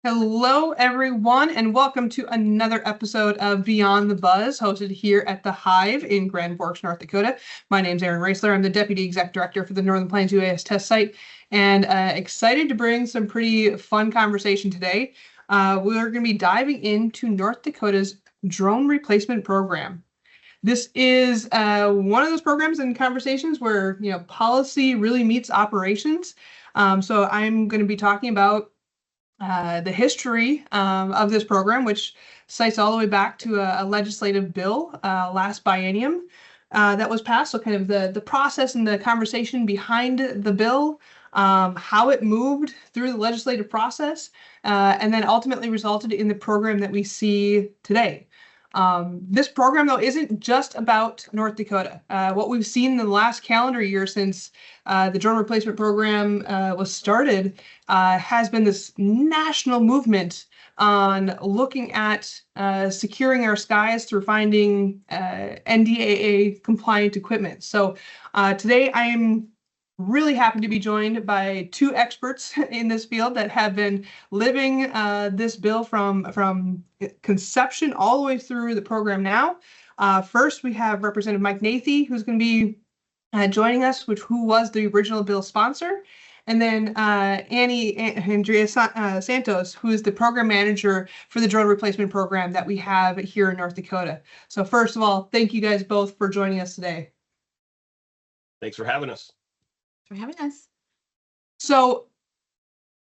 Hello, everyone, and welcome to another episode of Beyond the Buzz, hosted here at the Hive in Grand Forks, North Dakota. My name's Erin Roesler. I'm the Deputy Exec Director for the Northern Plains UAS Test Site, and excited to bring some pretty fun conversation today. We're going to be diving into North Dakota's drone replacement program. This is one of those programs and conversations where policy really meets operations. So I'm going to be talking about the history of this program, which cites all the way back to a legislative bill last biennium that was passed. So kind of the process and the conversation behind the bill, how it moved through the legislative process, and then ultimately resulted in the program that we see today. This program, though, isn't just about North Dakota. What we've seen in the last calendar year since the drone replacement program was started has been this national movement on looking at securing our skies through finding NDAA-compliant equipment. So today I am really happy to be joined by two experts in this field that have been living this bill from conception all the way through the program now. First, we have Representative Mike Nathe, who's going to be joining us, who was the original bill sponsor. And then Andrea Santos, who is the program manager for the drone replacement program that we have here in North Dakota. So first of all, thank you guys both for joining us today. Thanks for having us. For having us. So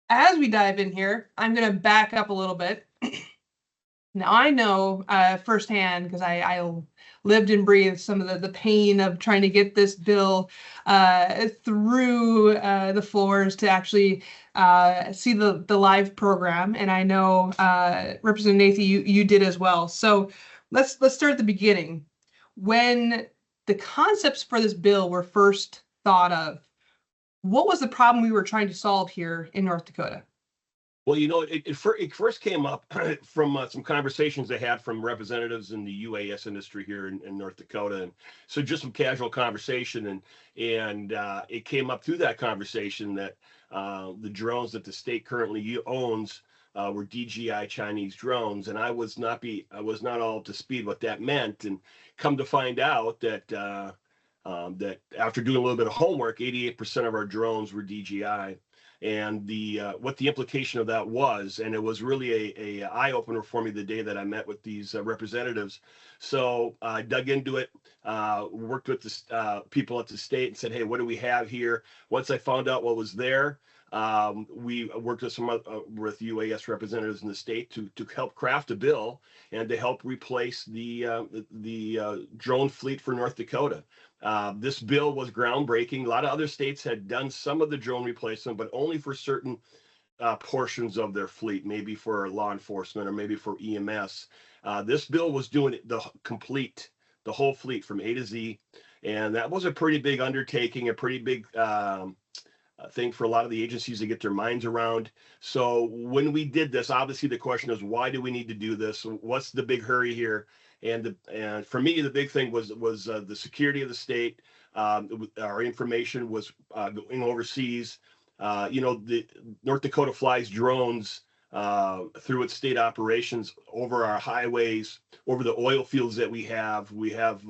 as we dive in here, I'm going to back up a little bit. Now, I know firsthand, because I lived and breathed some of the pain of trying to get this bill through the floors to actually see the live program. And I know, Representative Nathe, you did as well. So let's start at the beginning. When the concepts for this bill were first thought of, what was the problem we were trying to solve here in North Dakota? Well, it first came up from some conversations I had from representatives in the UAS industry here in North Dakota, and so just some casual conversation, and it came up through that conversation that the drones that the state currently owns were DJI Chinese drones, and I was not all up to speed what that meant, and come to find out that that after doing a little bit of homework, 88% of our drones were DJI. And what the implication of that was, and it was really a eye opener for me the day that I met with these representatives. So I dug into it, worked with the people at the state, and said, "Hey, what do we have here?" Once I found out what was there, we worked with with UAS representatives in the state to help craft a bill and to help replace the drone fleet for North Dakota. This bill was groundbreaking. A lot of other states had done some of the drone replacement, but only for certain portions of their fleet, maybe for law enforcement or maybe for EMS. This bill was doing the whole fleet from A to Z. And that was a pretty big undertaking, a pretty big thing for a lot of the agencies to get their minds around. So when we did this, obviously the question is, why do we need to do this? What's the big hurry here? And for me, the big thing was the security of the state. Our information was going overseas. The North Dakota flies drones through its state operations over our highways, over the oil fields that we have. We have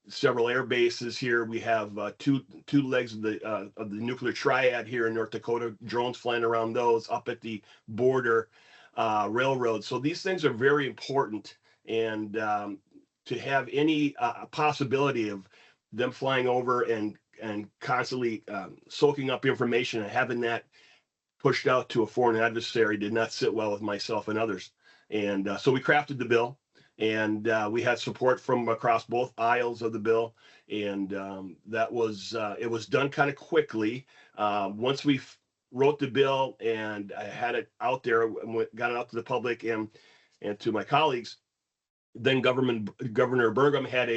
several air bases here. We have two legs of the nuclear triad here in North Dakota. Drones flying around those, up at the border railroad. So these things are very important. And to have any possibility of them flying over and constantly soaking up information and having that pushed out to a foreign adversary did not sit well with myself and others. And so we crafted the bill, and we had support from across both aisles of the bill. And it was done kind of quickly. Once we wrote the bill and I had it out there, got it out to the public and to my colleagues, then Governor Burgum had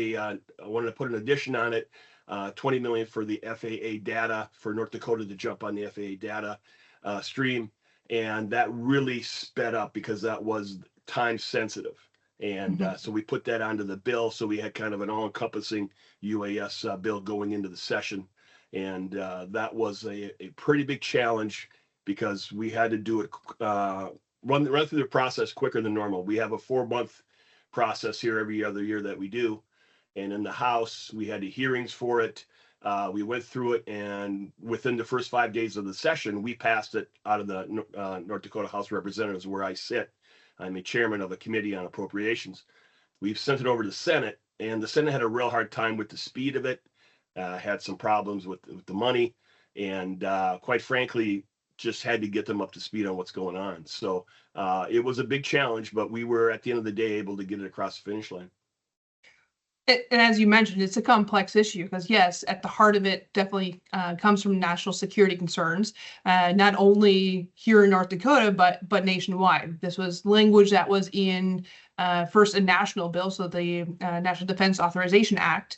wanted to put an addition on it, $20 million for the FAA data, for North Dakota to jump on the FAA data stream, and that really sped up because that was time sensitive, and so we put that onto the bill. So we had kind of an all-encompassing UAS bill going into the session, and that was a pretty big challenge because we had to do it run through the process quicker than normal. We have a 4-month process here every other year that we do. And in the House, we had the hearings for it. We went through it, and within the first 5 days of the session, we passed it out of the North Dakota House of Representatives, where I sit. I'm a chairman of a committee on appropriations. We've sent it over to the Senate, and the Senate had a real hard time with the speed of it, had some problems with the money, and quite frankly, just had to get them up to speed on what's going on. So it was a big challenge, but we were, at the end of the day, able to get it across the finish line. And as you mentioned, it's a complex issue because, yes, at the heart of it definitely comes from national security concerns, not only here in North Dakota, but nationwide. This was language that was in first a national bill, so the National Defense Authorization Act,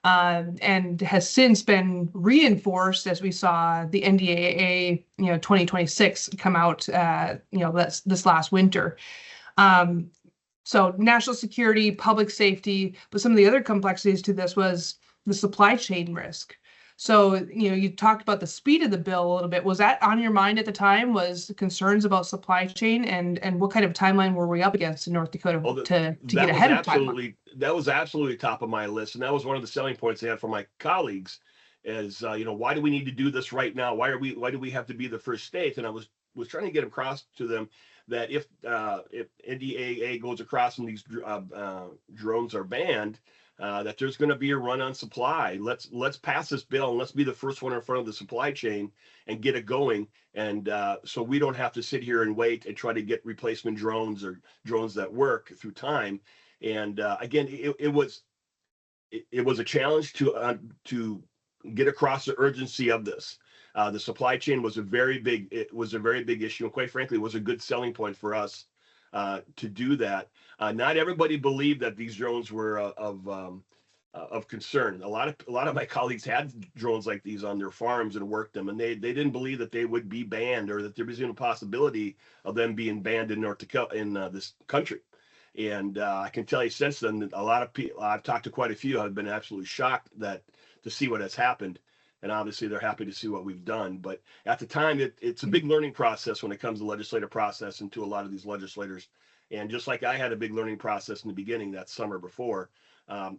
and has since been reinforced as we saw the NDAA 2026 come out this last winter. So national security, public safety, but some of the other complexities to this was the supply chain risk. So, you talked about the speed of the bill a little bit. Was that on your mind at the time? Was concerns about supply chain, and what kind of timeline were we up against in North Dakota to get ahead of time? That was absolutely top of my list. And that was one of the selling points they had from my colleagues is, why do we need to do this right now? Why do we have to be the first state? And I was trying to get across to them that if NDAA goes across and these drones are banned, that there's going to be a run on supply. Let's pass this bill and let's be the first one in front of the supply chain and get it going. And so we don't have to sit here and wait and try to get replacement drones or drones that work through time. And again, it was a challenge to get across the urgency of this. The supply chain was a very big issue, and quite frankly, it was a good selling point for us to do that. Not everybody believed that these drones were of concern. A lot of my colleagues had drones like these on their farms and worked them, and they didn't believe that they would be banned or that there was even a possibility of them being banned in North Dakota, in this country. And I can tell you since then, a lot of people, I've talked to quite a few, have been absolutely shocked to see what has happened. And obviously they're happy to see what we've done. But at the time, it's a big learning process when it comes to legislative process and to a lot of these legislators. And just like I had a big learning process in the beginning that summer before,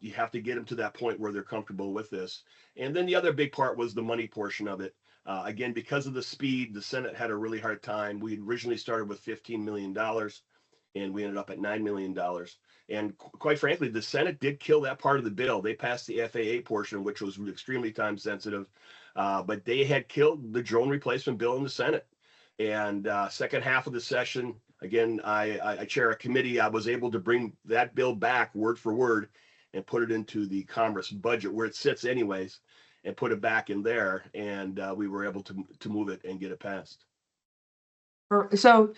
you have to get them to that point where they're comfortable with this. And then the other big part was the money portion of it. Again, because of the speed, the Senate had a really hard time. We originally started with $15 million, and we ended up at $9 million. And quite frankly, the Senate did kill that part of the bill. They passed the FAA portion, which was extremely time sensitive, but they had killed the drone replacement bill in the Senate. And second half of the session, again, I chair a committee. I was able to bring that bill back word for word and put it into the Commerce budget where it sits anyways, and put it back in there. And we were able to move it and get it passed. So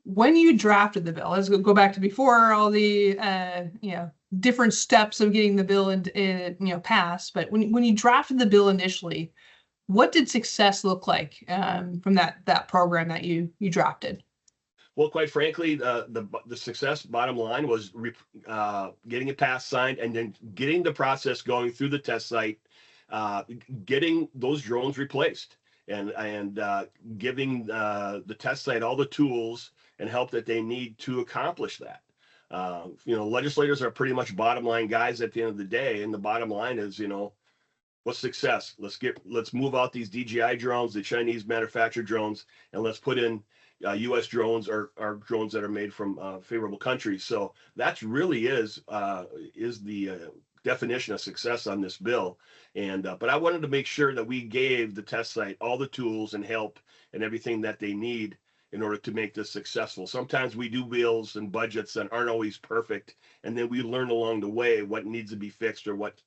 when you drafted the bill, let's go back to before all the different steps of getting the bill passed. But when you drafted the bill initially, what did success look like from that program that you drafted? Well, quite frankly, the success bottom line was getting it passed, signed, and then getting the process going through the test site, getting those drones replaced, and giving the test site all the tools and help that they need to accomplish that. Legislators are pretty much bottom line guys at the end of the day, and the bottom line is, what's success? Let's move out these DJI drones, the Chinese manufactured drones, and let's put in U.S. drones or drones that are made from favorable countries. So that's really is the definition of success on this bill. And but I wanted to make sure that we gave the test site all the tools and help and everything that they need in order to make this successful. Sometimes we do bills and budgets that aren't always perfect, and then we learn along the way what needs to be fixed or what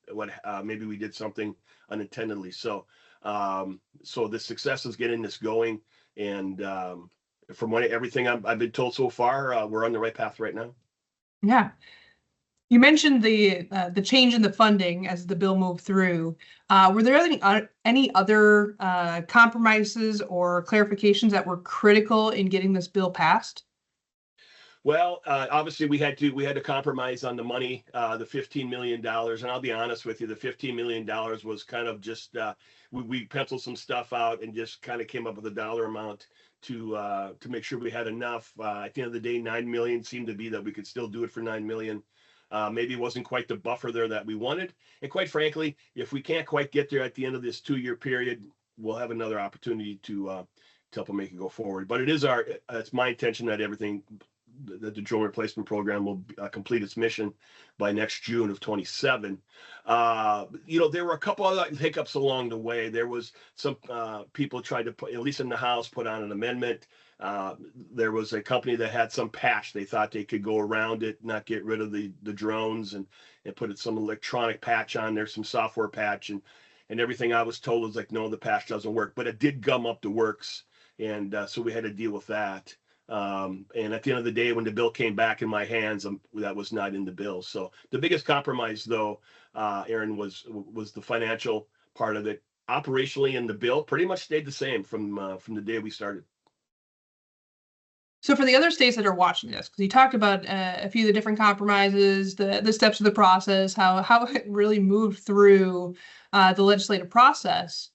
maybe we did something unintendedly. So the success is getting this going, and from everything I've been told so far, we're on the right path right now. Yeah. You mentioned the change in the funding as the bill moved through. Were there any other compromises or clarifications that were critical in getting this bill passed? Well, obviously we had to compromise on the money, the $15 million. And I'll be honest with you, the $15 million was kind of just, we penciled some stuff out and just kind of came up with a dollar amount to make sure we had enough. At the end of the day, 9 million seemed to be that we could still do it for 9 million. Maybe it wasn't quite the buffer there that we wanted. And quite frankly, if we can't quite get there at the end of this 2-year period, we'll have another opportunity to help them make it go forward. But it's my intention that the drone replacement program will complete its mission by next June of 27. There were a couple other hiccups along the way. There was some people tried to put, at least in the House, put on an amendment. There was a company that had some patch. They thought they could go around it, not get rid of the drones, and put some electronic patch on there, some software patch, and everything I was told was like, no, the patch doesn't work. But it did gum up the works, and so we had to deal with that. And at the end of the day, when the bill came back in my hands, that was not in the bill. So the biggest compromise, though, Erin, was the financial part of it. Operationally, in the bill pretty much stayed the same from the day we started. So for the other states that are watching this, because you talked about a few of the different compromises, the steps of the process, how it really moved through the legislative process,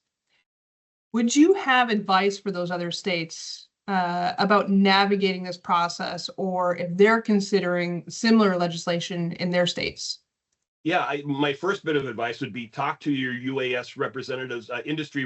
would you have advice for those other states about navigating this process, or if they're considering similar legislation in their states? Yeah, my first bit of advice would be talk to your UAS representatives, industry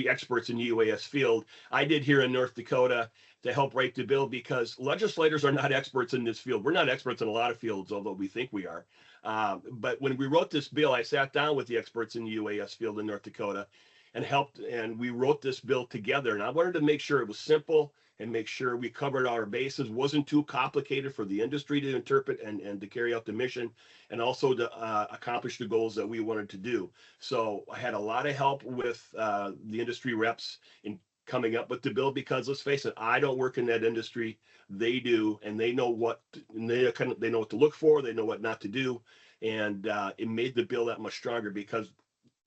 experts in the UAS field. I did here in North Dakota to help write the bill, because legislators are not experts in this field. We're not experts in a lot of fields, although we think we are. But when we wrote this bill, I sat down with the experts in the UAS field in North Dakota and helped, and we wrote this bill together. And I wanted to make sure it was simple and make sure we covered our bases, wasn't too complicated for the industry to interpret and to carry out the mission, and also to accomplish the goals that we wanted to do. So I had a lot of help with the industry reps in coming up with the bill, because let's face it, I don't work in that industry. They do, and they know they know what to look for, they know what not to do, and it made the bill that much stronger because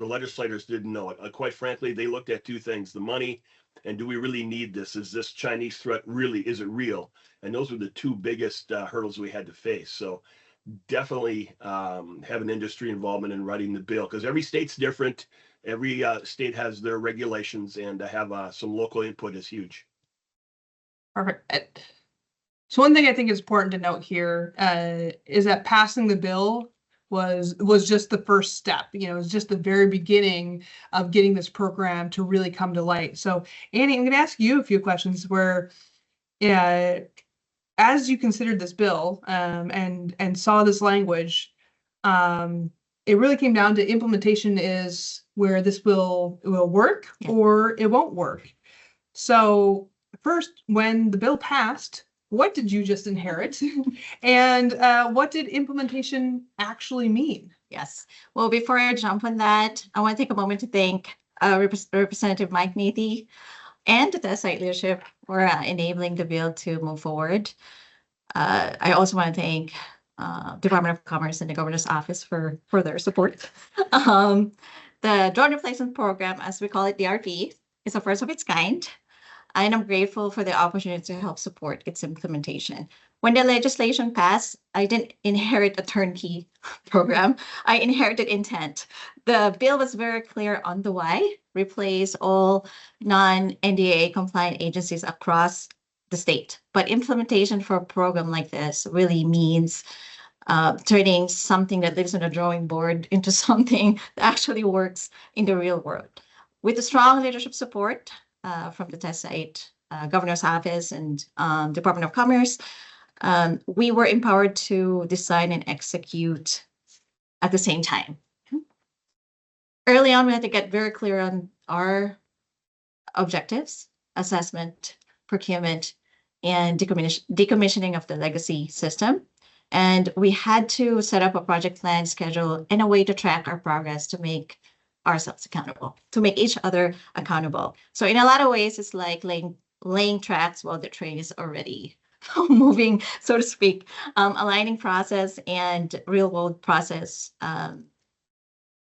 the legislators didn't know it. Quite frankly, they looked at two things: the money, and do we really need this? Is this Chinese threat is it real? And those were the two biggest hurdles we had to face. So definitely have an industry involvement in writing the bill, because every state's different. Every state has their regulations, and to have some local input is huge. Perfect. So one thing I think is important to note here is that passing the bill was just the first step. It was just the very beginning of getting this program to really come to light. So Annie, I'm going to ask you a few questions where, as you considered this bill and saw this language, it really came down to implementation is where this will work or it won't work. So first, when the bill passed, what did you just inherit? And what did implementation actually mean? Yes. Well, before I jump on that, I want to take a moment to thank Representative Mike Nathe and the site leadership for enabling the bill to move forward. I also want to thank Department of Commerce and the Governor's Office for their support. The Drone Replacement Program, as we call it, DRP, is the first of its kind, and I'm grateful for the opportunity to help support its implementation. When the legislation passed, I didn't inherit a turnkey program. I inherited intent. The bill was very clear on the why: replace all non-NDAA compliant agencies across the state. But implementation for a program like this really means turning something that lives on a drawing board into something that actually works in the real world. With the strong leadership support from the test site, Governor's Office, and Department of Commerce, we were empowered to design and execute at the same time. Early on, we had to get very clear on our objectives: assessment, procurement, and decommissioning of the legacy system. And we had to set up a project plan, schedule, and a way to track our progress to make ourselves accountable, to make each other accountable. So in a lot of ways, it's like laying tracks while the train is already moving, so to speak, aligning process and real world process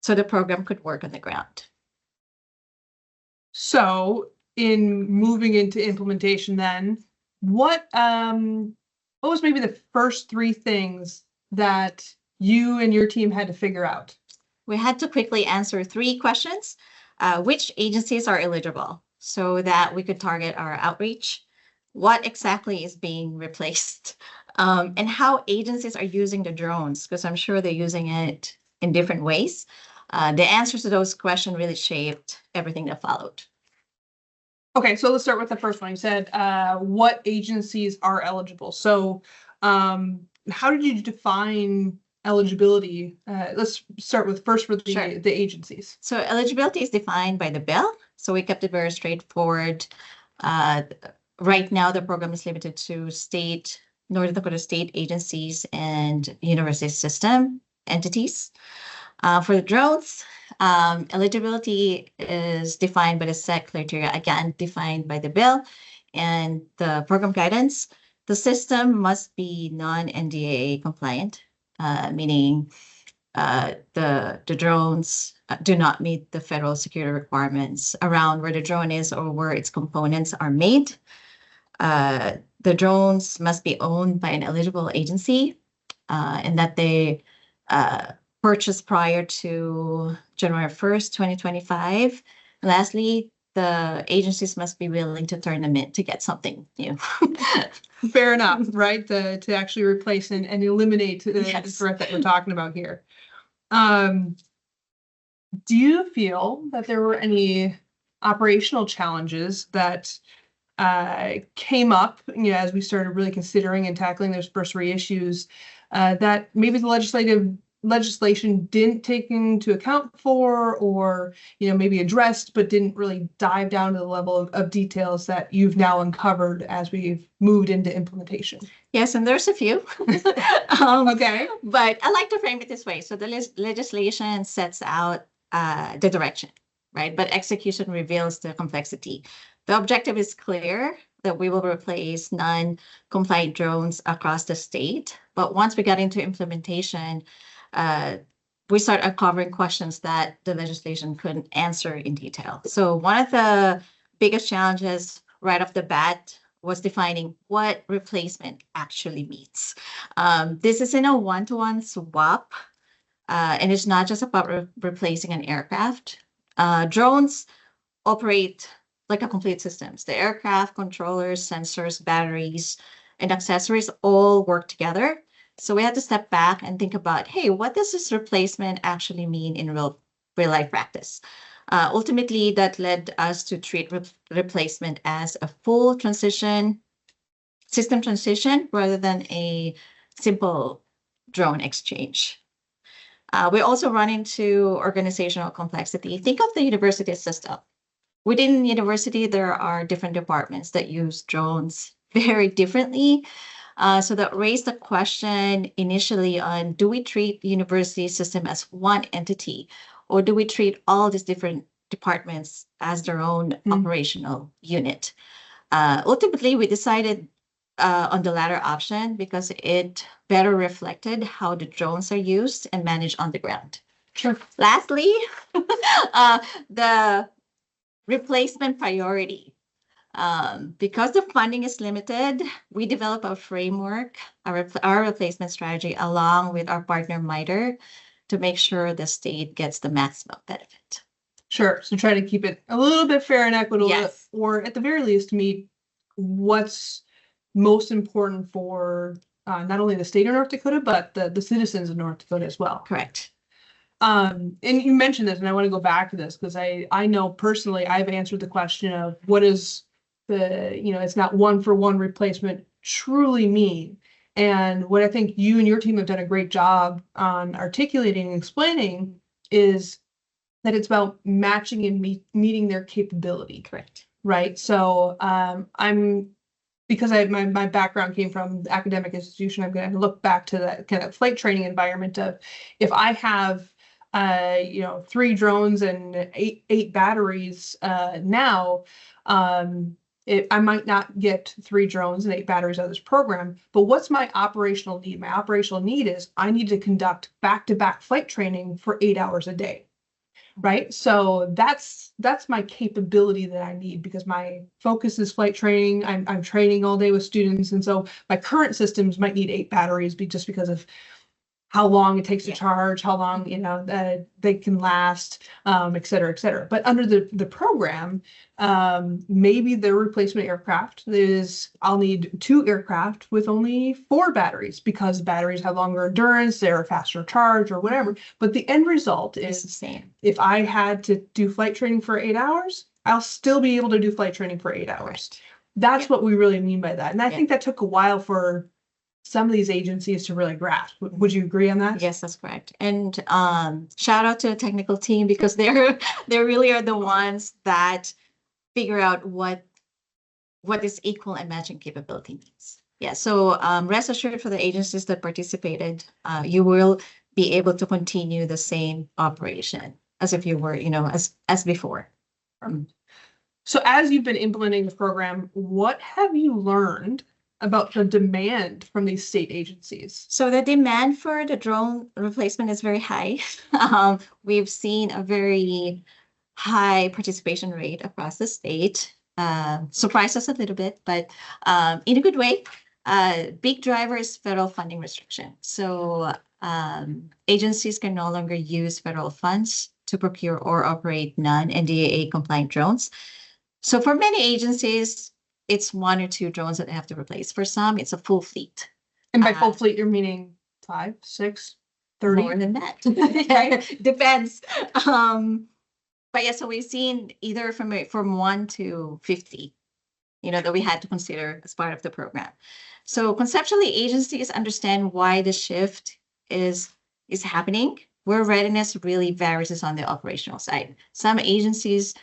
so the program could work on the ground. So in moving into implementation then, what what was maybe the first three things that you and your team had to figure out? We had to quickly answer 3 questions. Which agencies are eligible so that we could target our outreach? What exactly is being replaced? And how agencies are using the drones, because I'm sure they're using it in different ways. The answers to those questions really shaped everything that followed. Okay, so let's start with the first one. You said what agencies are eligible. So how did you define eligibility? Let's start with first for Sure. the agencies. So eligibility is defined by the bill. So we kept it very straightforward. Right now, the program is limited to North Dakota state agencies and university system entities. For the drones, eligibility is defined by the set criteria, again, defined by the bill and the program guidance. The system must be non-NDAA compliant, meaning the drones do not meet the federal security requirements around where the drone is or where its components are made. The drones must be owned by an eligible agency and that they purchased prior to January 1st, 2025. And lastly, the agencies must be willing to turn them in to get something new. Fair enough, right? To actually replace and eliminate the Yes. threat that we're talking about here. Do you feel that there were any operational challenges that came up, as we started really considering and tackling those first 3 issues that maybe the legislation didn't take into account for, or maybe addressed but didn't really dive down to the level of details that you've now uncovered as we've moved into implementation? Yes, and there's a few. Okay. But I like to frame it this way. So the legislation sets out the direction, right? But execution reveals the complexity. The objective is clear that we will replace non-compliant drones across the state. But once we get into implementation, we start uncovering questions that the legislation couldn't answer in detail. So one of the biggest challenges right off the bat was defining what replacement actually means. This isn't a one-to-one swap, and it's not just about replacing an aircraft. Drones operate like a complete systems. The aircraft, controllers, sensors, batteries, and accessories all work together. So we had to step back and think about, hey, what does this replacement actually mean in real life practice? Ultimately, that led us to treat replacement as a full system transition, rather than a simple drone exchange. We also run into organizational complexity. Think of the university system. Within university, there are different departments that use drones very differently. So that raised the question initially on, do we treat the university system as one entity, or do we treat all these different departments as their own operational unit? Ultimately, we decided on the latter option because it better reflected how the drones are used and managed on the ground. Sure. Lastly, the replacement priority. Because the funding is limited, we develop a framework, our replacement strategy, along with our partner MITRE, to make sure the state gets the maximum benefit. Sure. So try to keep it a little bit fair and equitable, Yes. or at the very least, meet what's most important for not only the state of North Dakota, but the citizens of North Dakota as well. Correct. And you mentioned this, and I want to go back to this because I know personally I've answered the question of what is it's not one-for-one replacement truly mean. And what I think you and your team have done a great job on articulating and explaining is that it's about matching and meeting their capability. Correct. Right. So because my background came from the academic institution, I'm going to look back to that kind of flight training environment of, if I have 3 drones and eight batteries now, I might not get 3 drones and 8 batteries out of this program, but what's my operational need? My operational need is I need to conduct back-to-back flight training for 8 hours a day, right? So that's my capability that I need, because my focus is flight training. I'm training all day with students, and so my current systems might need 8 batteries just because of how long it takes to charge, how long, they can last, et cetera, et cetera. But under the program, maybe the replacement aircraft is, I'll need 2 aircraft with only 4 batteries, because batteries have longer endurance, they're a faster charge or whatever. But the end result It's is the same. if I had to do flight training for 8 hours, I'll still be able to do flight training for 8 hours. Correct. That's what we really mean by that. And I Yeah. think that took a while for some of these agencies to really grasp. Would you agree on that? Yes, that's correct. And shout out to the technical team, because they really are the ones that figure out what this equal and matching capability means. Yeah, so rest assured, for the agencies that participated, you will be able to continue the same operation as if you were, as before. So as you've been implementing the program, what have you learned about the demand from these state agencies? So the demand for the drone replacement is very high. We've seen a very high participation rate across the state. Surprised us a little bit, but in a good way. Big driver is federal funding restriction. So agencies can no longer use federal funds to procure or operate non-NDAA compliant drones. So for many agencies, it's 1 or 2 drones that they have to replace. For some, it's a full fleet. And by full fleet, you're meaning 5, 6, 30? More than that. Depends. But yeah, so we've seen either from 1 to 50, that we had to consider as part of the program. So conceptually, agencies understand why the shift is happening. Where readiness really varies on the operational side. Some agencies,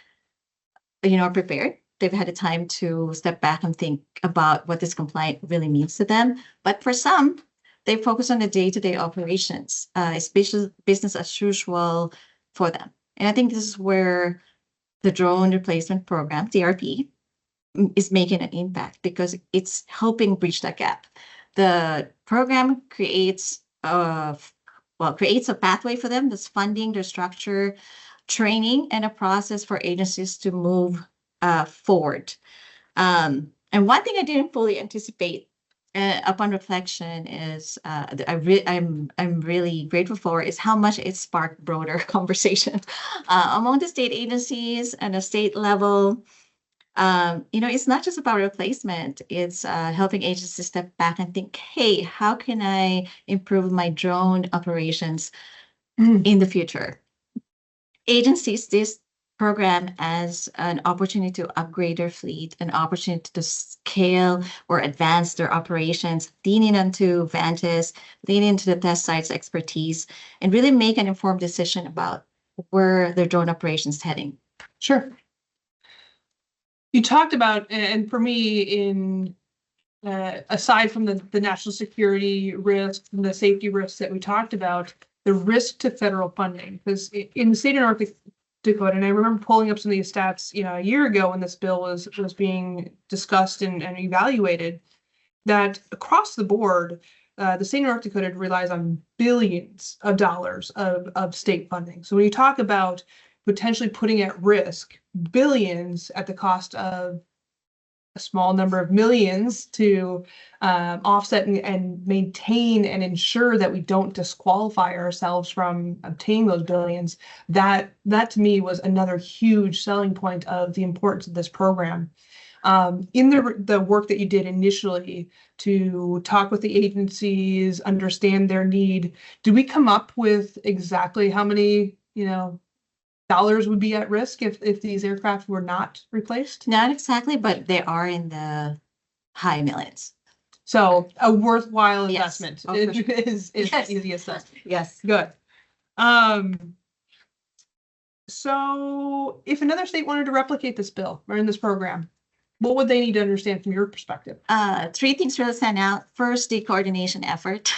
are prepared. They've had a time to step back and think about what this compliant really means to them. But for some, they focus on the day-to-day operations. It's business as usual for them. And I think this is where the drone replacement program, DRP, is making an impact, because it's helping bridge that gap. The program creates a pathway for them. There's funding, there's structure, training, and a process for agencies to move forward. And one thing I didn't fully anticipate upon reflection is I'm really grateful for is how much it sparked broader conversation among the state agencies and the state level. It's not just about replacement. It's helping agencies step back and think, hey, how can I improve my drone operations in the future? Agencies, this program as an opportunity to upgrade their fleet, an opportunity to scale or advance their operations, leaning into Vantis, leaning into the test sites expertise, and really make an informed decision about where their drone operations is heading. Sure. You talked about, and for me, aside from the national security risks and the safety risks that we talked about, the risk to federal funding, because in the state of North Dakota, and I remember pulling up some of these stats, a year ago when this bill was being discussed and evaluated, that across the board, the state of North Dakota relies on billions of dollars of state funding. So when you talk about potentially putting at risk billions at the cost of a small number of millions to offset and maintain and ensure that we don't disqualify ourselves from obtaining those billions, that to me was another huge selling point of the importance of this program. In the work that you did initially to talk with the agencies, understand their need, did we come up with exactly how many, dollars would be at risk if these aircraft were not replaced? Not exactly, but they are in the high millions. So a worthwhile Yes. investment Oh, for sure. is Yes. the easiest thing. Yes. Good. So if another state wanted to replicate this bill or in this program, what would they need to understand from your perspective? 3 things really stand out. First, the coordination effort.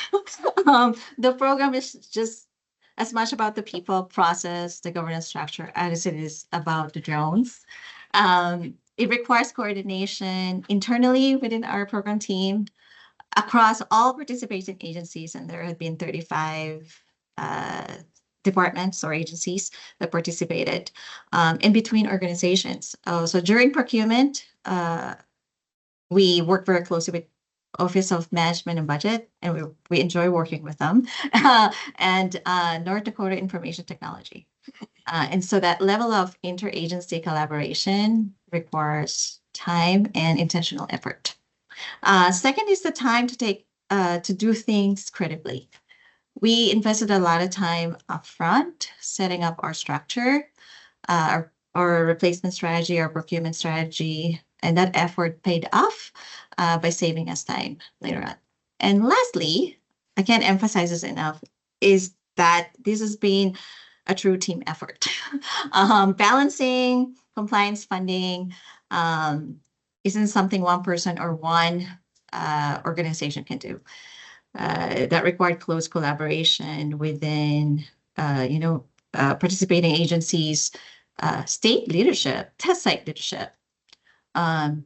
The program is just as much about the people, process, the governance structure, as it is about the drones. It requires coordination internally within our program team across all participating agencies, and there have been 35 departments or agencies that participated, in between organizations. So during procurement, we work very closely with Office of Management and Budget, and we enjoy working with them, and North Dakota Information Technology. And so that level of interagency collaboration requires time and intentional effort. Second is the time to do things credibly. We invested a lot of time upfront setting up our structure, our replacement strategy, our procurement strategy, and that effort paid off by saving us time later on. And lastly, I can't emphasize this enough, is that this has been a true team effort. Balancing compliance funding isn't something one person or one organization can do. That required close collaboration within, participating agencies, state leadership, test site leadership, and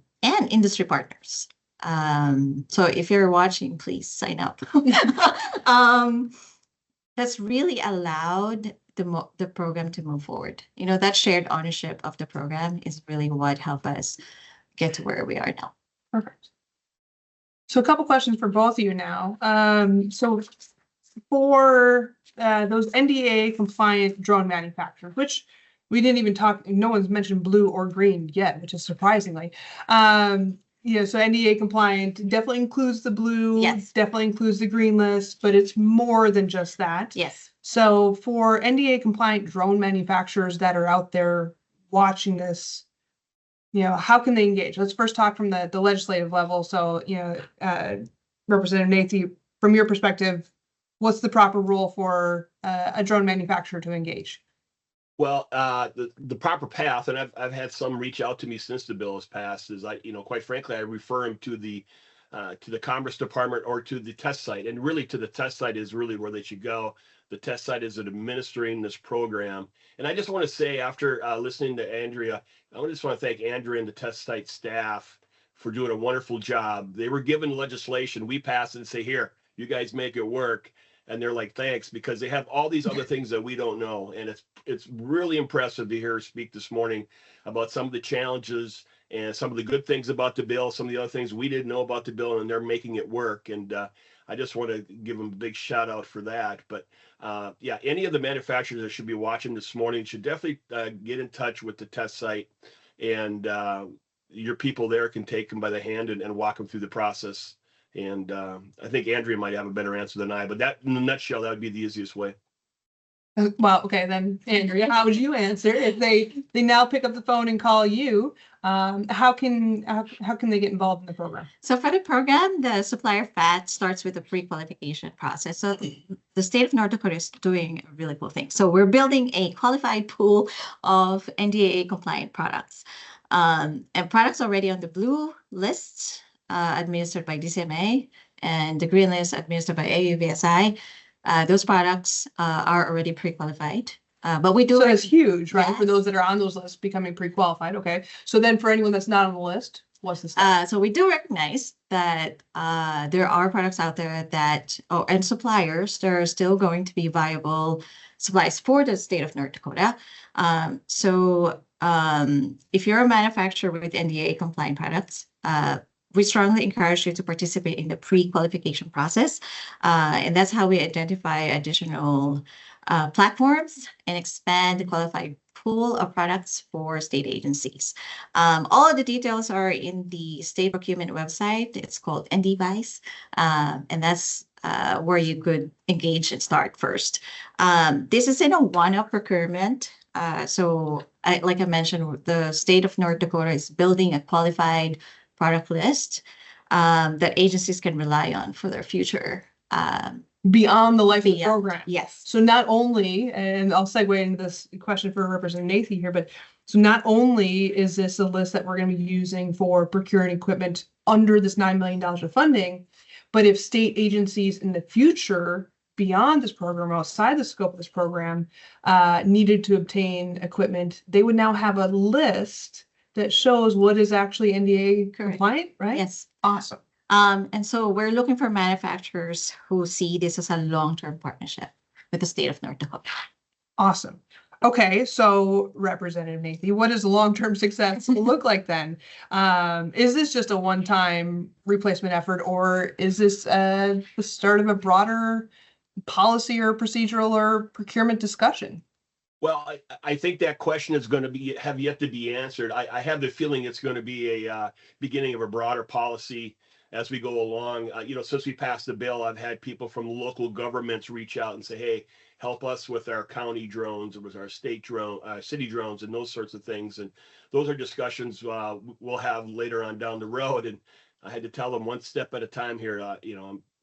industry partners. So if you're watching, please sign up. That's really allowed the program to move forward. That shared ownership of the program is really what helped us get to where we are now. Perfect. So a couple questions for both of you now. So for those NDAA compliant drone manufacturers, which we didn't even talk, no one's mentioned blue or green yet, which is surprisingly. So NDAA compliant definitely includes the blue, yes, definitely includes the green list, but it's more than just that. Yes. So for NDAA compliant drone manufacturers that are out there watching this, how can they engage? Let's first talk from the legislative level. So, Representative Nathe, from your perspective, what's the proper rule for a drone manufacturer to engage? Well, the proper path, and I've had some reach out to me since the bill has passed, is quite frankly, I refer them to the Commerce Department or to the test site, and really to the test site is really where they should go. The test site is administering this program, and I just want to say, after listening to Andrea, I just want to thank Andrea and the test site staff for doing a wonderful job. They were given legislation, we passed it and say, here, you guys make it work. And they're like, thanks, because they have all these other things that we don't know. And it's really impressive to hear her speak this morning about some of the challenges and some of the good things about the bill, some of the other things we didn't know about the bill, and they're making it work. And I just want to give them a big shout out for that. But any of the manufacturers that should be watching this morning should definitely get in touch with the test site, and your people there can take them by the hand and walk them through the process. And I think Andrea might have a better answer than I, but that, in a nutshell, that would be the easiest way. Well, okay, then Andrea, how would you answer if they now pick up the phone and call you? How can they get involved in the program? So for the program, the supplier FAT starts with a pre-qualification process. So the state of North Dakota is doing a really cool thing. So we're building a qualified pool of NDAA compliant products, and products already on the blue list, administered by DCMA, and the green list administered by AUVSI. Those products are already pre-qualified, but we do. So it's huge, right? Yes. For those that are on those lists becoming pre-qualified. Okay. So then for anyone that's not on the list, what's the step? So we do recognize that there are products out there and suppliers, there are still going to be viable supplies for the state of North Dakota. So if you're a manufacturer with NDAA compliant products, we strongly encourage you to participate in the pre-qualification process. And that's how we identify additional platforms and expand the qualified pool of products for state agencies. All of the details are in the state procurement website. It's called NDVICE, and that's where you could engage and start first. This is in a one-off procurement. So like I mentioned, the state of North Dakota is building a qualified product list that agencies can rely on for their future. Beyond the life of the program. Yes. So not only, and I'll segue into this question for Representative Nathe here, but so not only is this a list that we're going to be using for procuring equipment under this $9 million of funding, but if state agencies in the future beyond this program, outside the scope of this program, needed to obtain equipment, they would now have a list that shows what is actually NDAA compliant, right? Yes. Awesome. And so we're looking for manufacturers who see this as a long-term partnership with the state of North Dakota. Awesome. Okay, so Representative Nathe, what does long-term success look like then? Is this just a one-time replacement effort, or is this the start of a broader policy or procedural or procurement discussion? Well, I think that question is going to have yet to be answered. I have the feeling it's going to be a beginning of a broader policy as we go along. Since we passed the bill, I've had people from local governments reach out and say, "Hey, help us with our county drones, or with our state drone, city drones, and those sorts of things." And those are discussions we'll have later on down the road. And I had to tell them one step at a time here.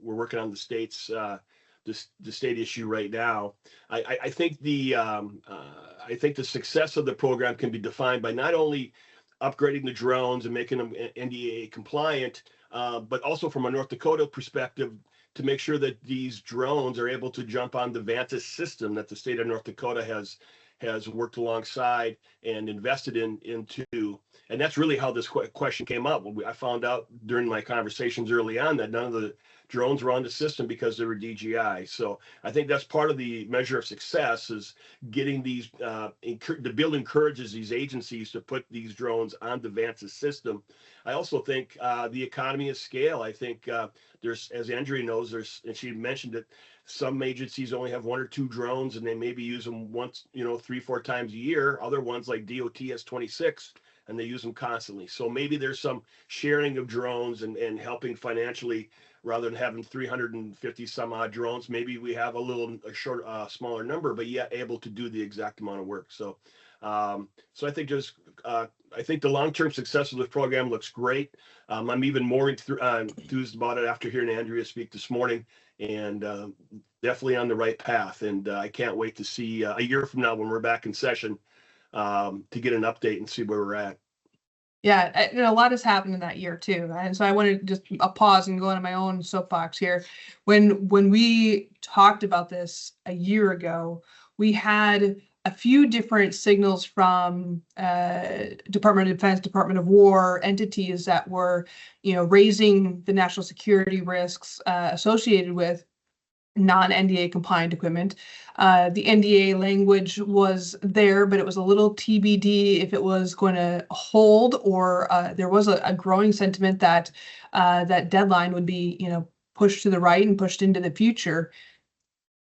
We're working on the state's. The state issue right now. I think I think the success of the program can be defined by not only upgrading the drones and making them NDAA compliant, but also from a North Dakota perspective to make sure that these drones are able to jump on the Vantas system that the state of North Dakota has worked alongside and invested into. And that's really how this question came up. I found out during my conversations early on that none of the drones were on the system because they were DJI. So I think that's part of the measure of success is getting these, the bill encourages these agencies to put these drones on the Vantas system. I also think the economy of scale. I think there's, as Andrea knows, and she mentioned it, some agencies only have 1 or 2 drones and they maybe use them once, 3-4 times a year. Other ones like DOT has 26 and they use them constantly. So maybe there's some sharing of drones and helping financially rather than having 350 some odd drones. Maybe we have a smaller number, but yet able to do the exact amount of work. So, I think I think the long-term success of this program looks great. I'm even more enthused about it after hearing Andrea speak this morning, and definitely on the right path. And I can't wait to see a year from now when we're back in session to get an update and see where we're at. Yeah, a lot has happened in that year too, and so I want to just pause and go into my own soapbox here. When we talked about this a year ago, we had a few different signals from Department of Defense, Department of War entities that were, raising the national security risks associated with non-NDA compliant equipment. The NDA language was there, but it was a little TBD if it was going to hold, or there was a growing sentiment that that deadline would be, pushed to the right and pushed into the future.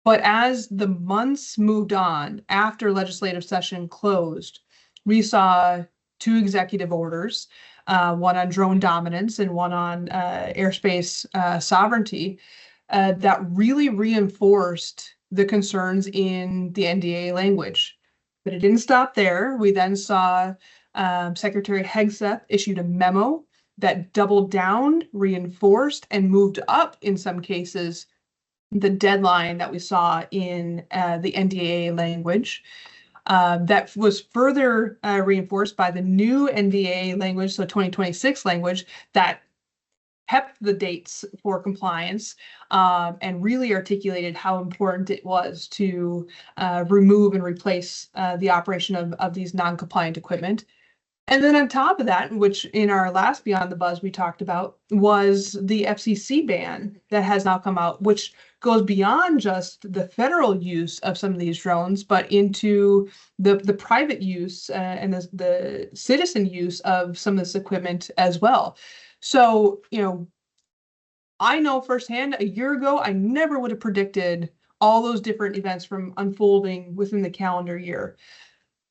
But as the months moved on after legislative session closed, we saw 2 executive orders, one on drone dominance and one on airspace sovereignty, that really reinforced the concerns in the NDA language. But it didn't stop there. We then saw Secretary Hegseth issued a memo that doubled down, reinforced, and moved up, in some cases, the deadline that we saw in the NDAA language. That was further reinforced by the new NDAA language, so 2026 language, that kept the dates for compliance and really articulated how important it was to remove and replace the operation of these non-compliant equipment. And then on top of that, which in our last Beyond the Buzz we talked about, was the FCC ban that has now come out, which goes beyond just the federal use of some of these drones, but into the private use and the citizen use of some of this equipment as well. So, I know firsthand a year ago, I never would have predicted all those different events from unfolding within the calendar year.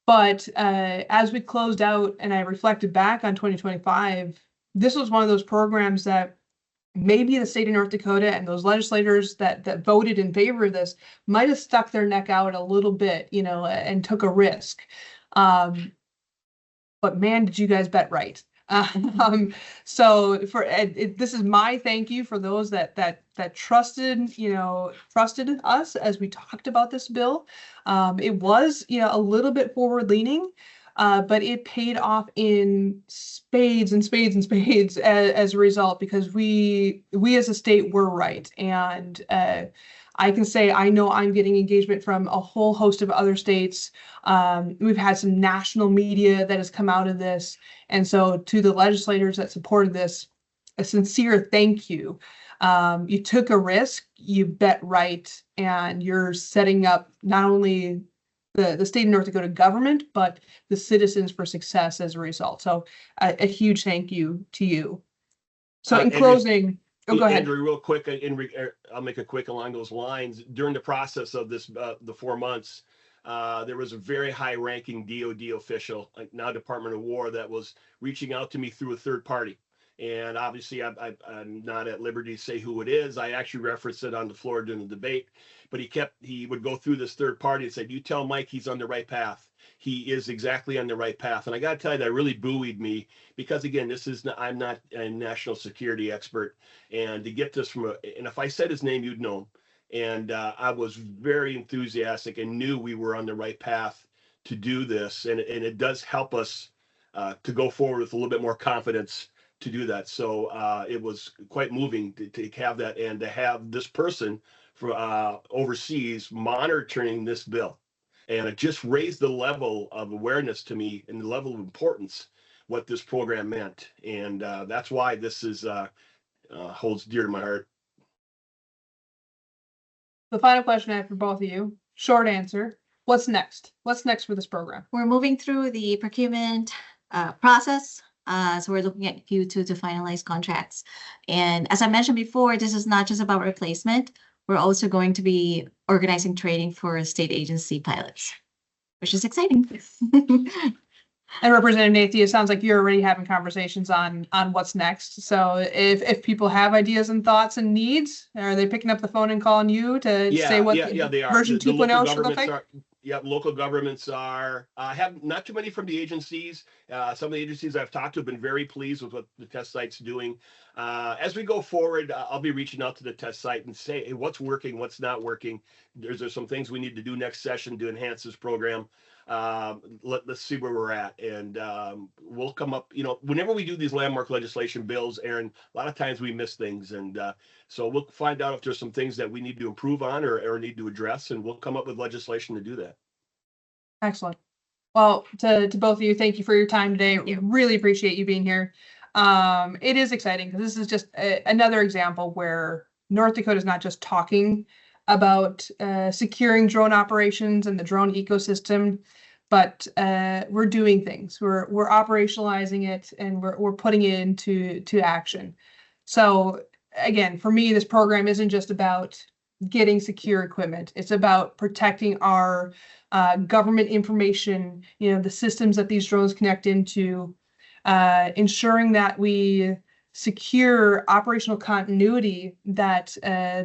But as we closed out and I reflected back on 2025, this was one of those programs that maybe the state of North Dakota and those legislators that voted in favor of this might have stuck their neck out a little bit, and took a risk. But man, did you guys bet right. So this is my thank you for those that trusted us as we talked about this bill. It was, a little bit forward leaning, but it paid off in spades and spades and spades as a result, because we as a state were right. And I can say I know I'm getting engagement from a whole host of other states. We've had some national media that has come out of this. And so to the legislators that supported this, a sincere thank you. You took a risk, you bet right, and you're setting up not only the state of North Dakota government, but the citizens for success as a result. So a huge thank you to you. So in closing, go ahead. Andrew, real quick, I'll make it quick along those lines. During the process of this, the 4 months, there was a very high-ranking DoD official, now Department of War, that was reaching out to me through a third party. And obviously, I'm not at liberty to say who it is. I actually referenced it on the floor during the debate, but he would go through this third party and said, "You tell Mike he's on the right path. He is exactly on the right path." And I got to tell you, that really buoyed me because, again, I'm not a national security expert, and to get this and if I said his name, you'd know him. And I was very enthusiastic and knew we were on the right path to do this, and it does help us to go forward with a little bit more confidence to do that. So it was quite moving to have that, and to have this person from overseas monitoring this bill. And it just raised the level of awareness to me and the level of importance what this program meant. And that's why this is holds dear to my heart. The final question I have for both of you, short answer. What's next? What's next for this program? We're moving through the procurement process. So we're looking at Q2 to finalize contracts. And as I mentioned before, this is not just about replacement. We're also going to be organizing training for state agency pilots, which is exciting. And Representative Nathe, it sounds like you're already having conversations on what's next. So if people have ideas and thoughts and needs, are they picking up the phone and calling you to say what they are. version 2.0 should look like? Local governments are, have not too many from the agencies. Some of the agencies I've talked to have been very pleased with what the test site's doing. As we go forward, I'll be reaching out to the test site and say, hey, what's working, what's not working. There's some things we need to do next session to enhance this program. Let's see where we're at, and we'll come up, whenever we do these landmark legislation bills, Erin, a lot of times we miss things, and so we'll find out if there's some things that we need to improve on or need to address, and we'll come up with legislation to do that. Excellent. Well, to both of you, thank you for your time today. We really appreciate you being here. It is exciting because this is just another example where North Dakota is not just talking about securing drone operations and the drone ecosystem, but we're doing things. We're operationalizing it, and we're putting it into action. So again, for me, this program isn't just about getting secure equipment. It's about protecting our government information, the systems that these drones connect into, ensuring that we secure operational continuity, that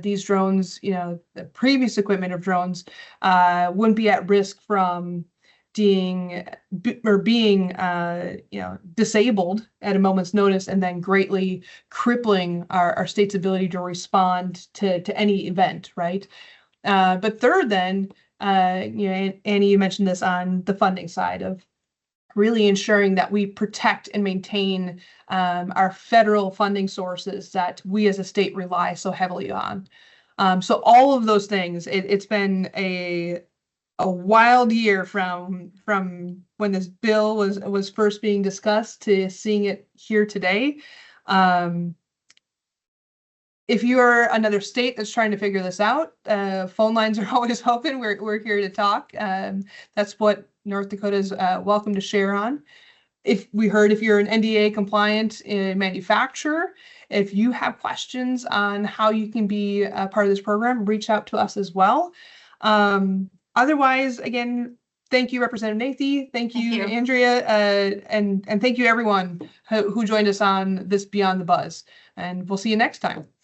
these drones, the previous equipment of drones, wouldn't be at risk from being disabled at a moment's notice, and then greatly crippling our state's ability to respond to any event, right? But third, then, Annie, you mentioned this on the funding side of really ensuring that we protect and maintain our federal funding sources that we as a state rely so heavily on. So all of those things, it's been a wild year from when this bill was first being discussed to seeing it here today. If you're another state that's trying to figure this out, phone lines are always open. We're here to talk. That's what North Dakota is welcome to share on. If you're an NDAA compliant manufacturer, if you have questions on how you can be a part of this program, reach out to us as well. Otherwise, again, thank you, Representative Nathe. Thank you, Andrea, and thank you everyone who joined us on this Beyond the Buzz. And we'll see you next time.